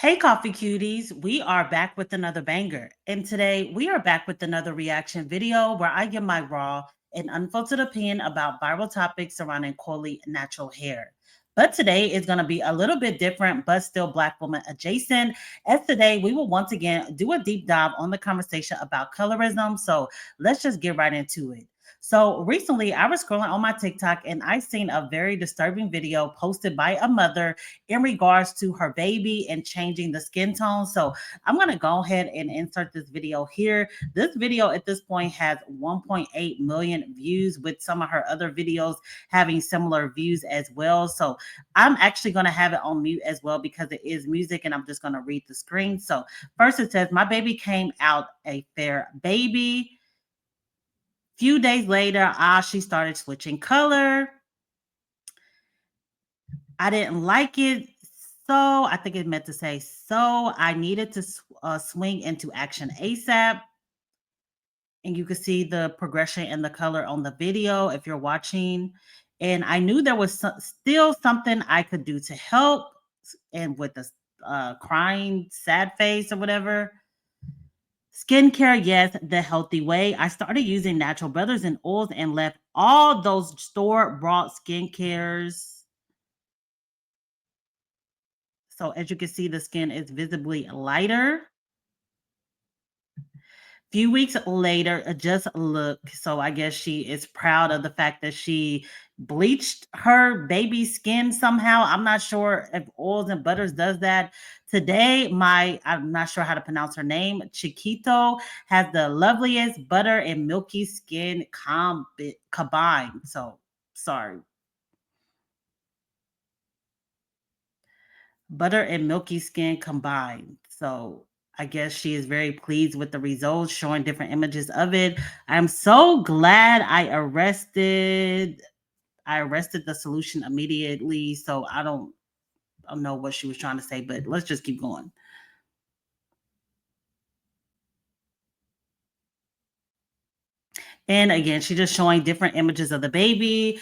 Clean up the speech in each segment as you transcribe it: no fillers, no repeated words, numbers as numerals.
Hey, coffee cuties, we are back with another banger. And today we are back with another reaction video where I give my raw and unfiltered opinion about viral topics surrounding coily natural hair. But today is going to be a little bit different, but still Black woman adjacent. As today, we will once again do a deep dive on the conversation about colorism. So let's just get right into it. So recently, I was scrolling on my TikTok and I seen a very disturbing video posted by a mother in regards to her baby and changing the skin tone. So I'm going to go ahead and insert this video here. This video at this point has 1.8 million views, with some of her other videos having similar views as well. So I'm actually going to have it on mute as well because it is music and I'm just going to read the screen. So first it says, my baby came out a fair baby. Few days later, she started switching color. I didn't like it. So I think it meant to say, so I needed to swing into action ASAP. And you can see the progression and the color on the video if you're watching. And I knew there was still something I could do to help. And with the crying, sad face or whatever. Skincare, yes, the healthy way. I started using natural butters and oils and left all those store-bought skincares. So as you can see, the skin is visibly lighter. Few weeks later, just look. So I guess she is proud of the fact that she bleached her baby skin somehow. I'm not sure if oils and butters does that. Today, I'm not sure how to pronounce her name, Chiquito, has the loveliest butter and milky skin combined. So sorry. Butter and milky skin combined. So I guess she is very pleased with the results, showing different images of it. I'm so glad I arrested the solution immediately. So I don't know what she was trying to say, but let's just keep going. And again, she's just showing different images of the baby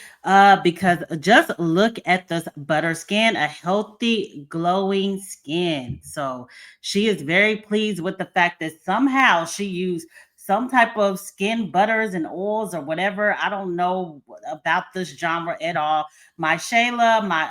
because just look at this butter skin, a healthy, glowing skin. So she is very pleased with the fact that somehow she used some type of skin butters and oils or whatever. I don't know about this genre at all. My Shayla, my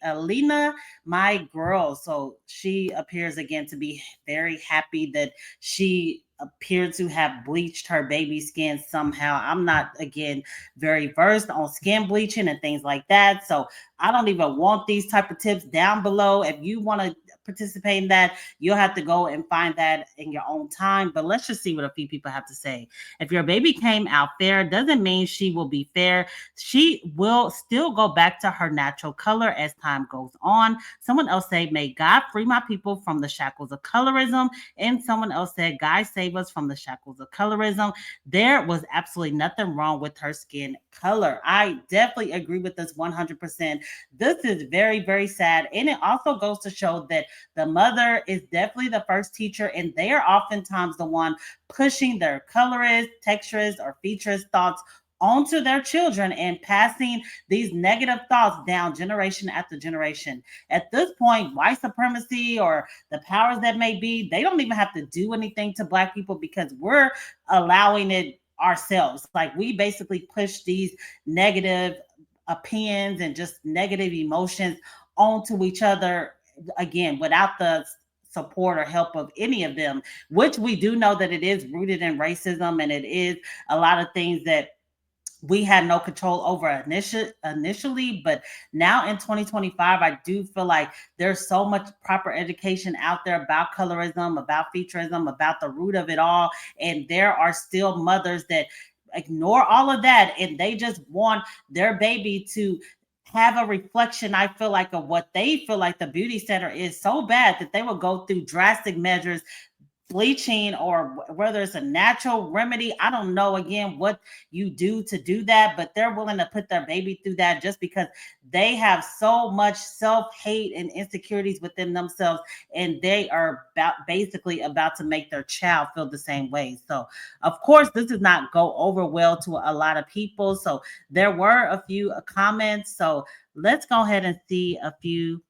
Alina, my girl. So she appears again to be very happy that she appeared to have bleached her baby skin somehow. I'm not, again, very versed on skin bleaching and things like that. So I don't even want these type of tips down below. If you want to participate in that, you'll have to go and find that in your own time. But let's just see what a few people have to say. If your baby came out fair, doesn't mean she will be fair. She will still go back to her natural color as time goes on. Someone else say, may God free my people from the shackles of colorism. And someone else said, God save us from the shackles of colorism. There was absolutely nothing wrong with her skin color. I definitely agree with this 100%. This is very, very sad. And it also goes to show that the mother is definitely the first teacher, and they are oftentimes the one pushing their colorist, texturist, or featurist thoughts onto their children and passing these negative thoughts down generation after generation. At this point, white supremacy or the powers that may be, they don't even have to do anything to Black people because we're allowing it ourselves. Like, we basically push these negative opinions and just negative emotions onto each other, again, without the support or help of any of them, which we do know that it is rooted in racism and it is a lot of things that we had no control over initially, but now in 2025, I do feel like there's so much proper education out there about colorism, about featurism, about the root of it all. And there are still mothers that ignore all of that and they just want their baby to have a reflection, I feel like, of what they feel like the beauty center is so bad that they will go through drastic measures, bleaching, or whether it's a natural remedy. I don't know, again, what you do to do that, but they're willing to put their baby through that just because they have so much self-hate and insecurities within themselves, and they are basically about to make their child feel the same way. So of course this does not go over well to a lot of people. So there were a few comments, so let's go ahead and see a few.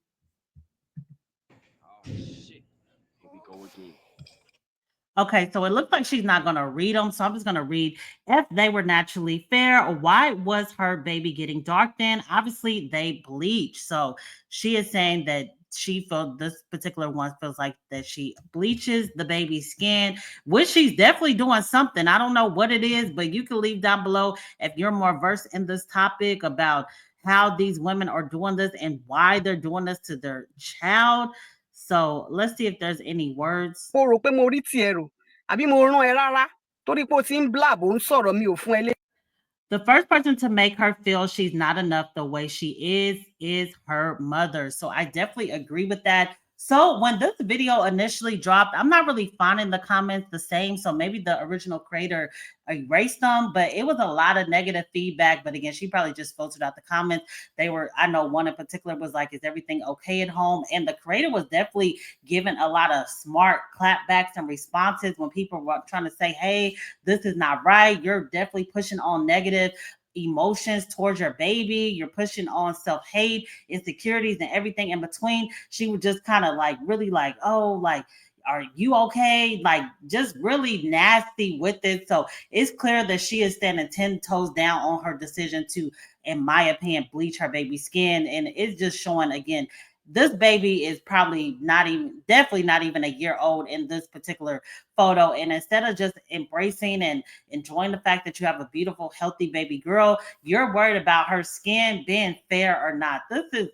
Okay, so it looks like she's not going to read them. So I'm just going to read if they were naturally fair. Why was her baby getting dark then? Obviously, they bleach. So she is saying that she felt this particular one feels like that she bleaches the baby's skin, which she's definitely doing something. I don't know what it is, but you can leave down below if you're more versed in this topic about how these women are doing this and why they're doing this to their child. So let's see if there's any words. The first person to make her feel she's not enough the way she is her mother. So I definitely agree with that. So when this video initially dropped, I'm not really finding the comments the same. So maybe the original creator erased them, but it was a lot of negative feedback. But again, she probably just filtered out the comments. They were, I know one in particular was like, is everything okay at home? And the creator was definitely giving a lot of smart clapbacks and responses when people were trying to say, hey, this is not right. You're definitely pushing on negative emotions towards your baby. You're pushing on self-hate, insecurities, and everything in between. She was just kind of like really like, oh, like, are you okay? Like, just really nasty with it. So it's clear that she is standing 10 toes down on her decision to, in my opinion, bleach her baby's skin. And it's just showing again, this baby is probably not even, definitely not even a year old in this particular photo. And instead of just embracing and enjoying the fact that you have a beautiful, healthy baby girl, you're worried about her skin being fair or not. This is,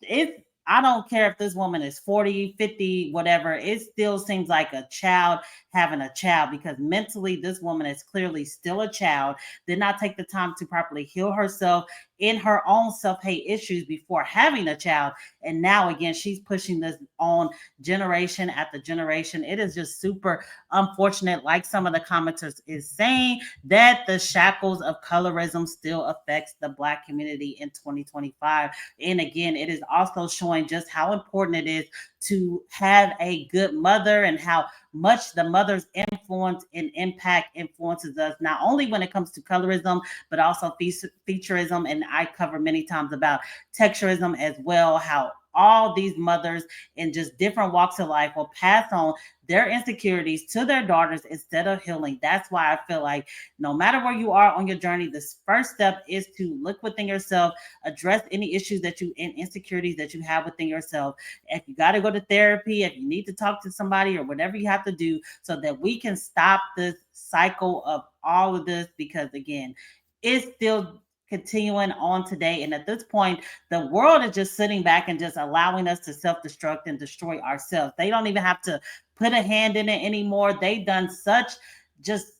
it, I don't care if this woman is 40, 50, whatever. It still seems like a child having a child, because mentally this woman is clearly still a child, did not take the time to properly heal herself in her own self-hate issues before having a child. And now again, she's pushing this on generation after generation. It is just super unfortunate, like some of the commenters is saying, that the shackles of colorism still affects the Black community in 2025. And again, it is also showing just how important it is to have a good mother and how much the mother's influence and impact influences us, not only when it comes to colorism, but also featureism. And I cover many times about texturism as well, how all these mothers in just different walks of life will pass on their insecurities to their daughters instead of healing. That's why I feel like no matter where you are on your journey, this first step is to look within yourself, address any issues that you and insecurities that you have within yourself. If you got to go to therapy, if you need to talk to somebody or whatever you have to do, so that we can stop this cycle of all of this, because again, it's still continuing on today. And at this point, the world is just sitting back and just allowing us to self-destruct and destroy ourselves. They don't even have to put a hand in it anymore. They've done such just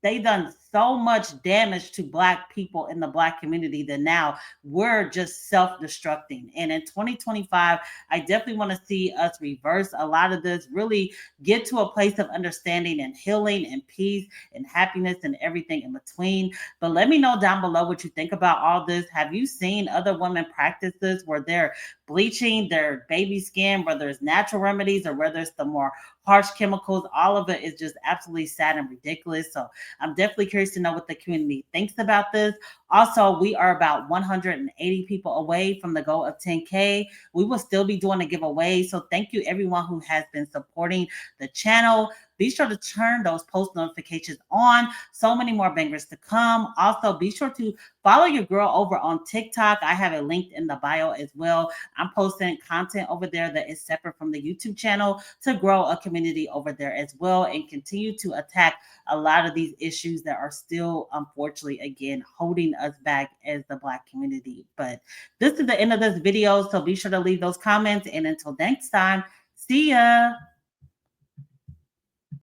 they done so much damage to Black people in the Black community that now we're just self-destructing. And in 2025, I definitely want to see us reverse a lot of this, really get to a place of understanding and healing and peace and happiness and everything in between. But let me know down below what you think about all this. Have you seen other women practice this where they're bleaching their baby skin, whether it's natural remedies or whether it's the more harsh chemicals? All of it is just absolutely sad and ridiculous. So I'm definitely curious to know what the community thinks about this. Also, we are about 180 people away from the goal of 10K. We will still be doing a giveaway. So thank you everyone who has been supporting the channel. Be sure to turn those post notifications on. So many more bangers to come. Also, be sure to follow your girl over on TikTok. I have it linked in the bio as well. I'm posting content over there that is separate from the YouTube channel to grow a community over there as well and continue to attack a lot of these issues that are still, unfortunately, again, holding us back as the Black community. But this is the end of this video, so be sure to leave those comments. And until next time, see ya.